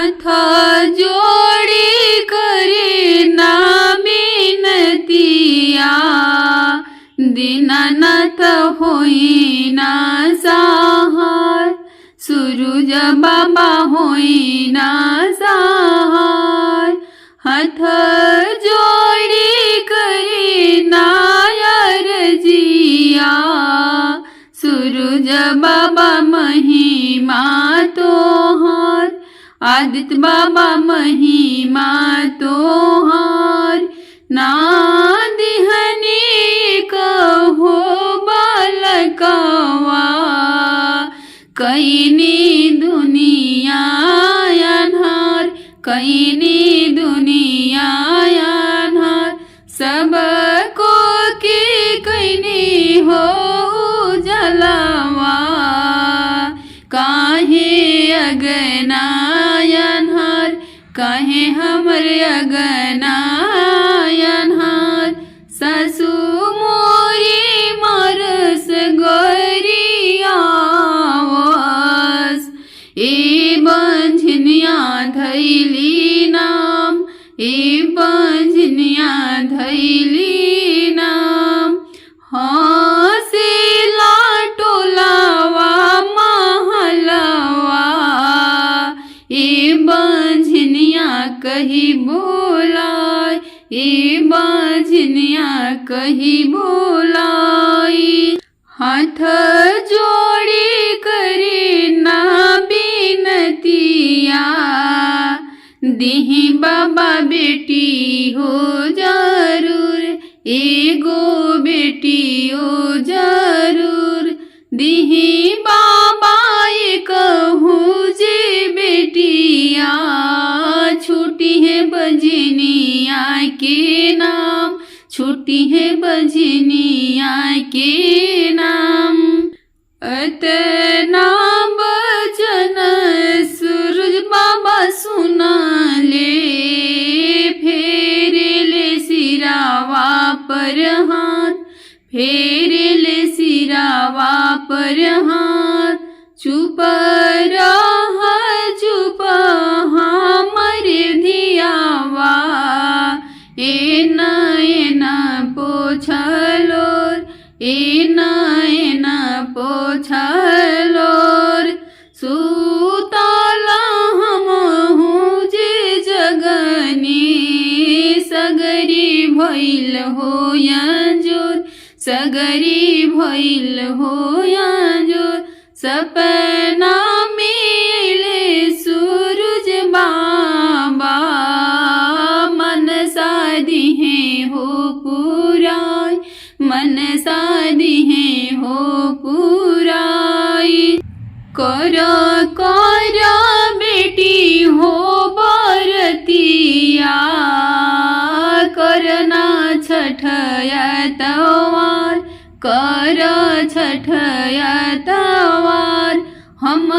हाथ जोड़ी करे ना बिनतिया, दीनानाथ होई ना सहाय, सूरज बाबा होई ना सहाय। हाथ जोड़ी करे ना अर्जिया, सूरज बाबा महिमा तोहार, आदित्य बाबा महिमा तोहार। ना दिहनी कहो बालकवा, कईनी दुनिया अन्हार, कईनी दुनिया अन्हार। सबको की कईनी हो जलवा, काहे अगना अन्हार, काहे हमरे अगना अन्हार। सासू मोरी मारस गोरिया वास, ए बंझनिया धैली नाम, ए बंझनिया धैली नाम। हंसेला टोलावा महलवा, ए बंझनिया कही बोलाय, ए बंझनिया कही बोलाई। हाथ जोड़ी करे ना बिनतिया, दिही बाबा बेटी हो जरूर, एगो बेटी हो जरूर। दिही बाबा ये कहूँ जे बेटिया, छूटी है बजनिया के नाम, छूटी है बजनिया के नाम। अतना बचन सूरज बाबा सुना ले, फेरे ले सिरावा पर हाथ, फेरे ले सिरावा पर हाथ। चुप रह चुप हमरे धियावा, एना पोछलोर, एना पोछलोर। सुतला हमहु जे जगनी, सगरी भइल हो अंजोर, सगरी भइल हो अंजोर। सपना मिले सूरज बाबा, मन सादिहे हो पुराई, मन सादिहे हो पुराई। कर कर बेटी हो बरतिया, करना छठ तवार, कर छठ तवार। हम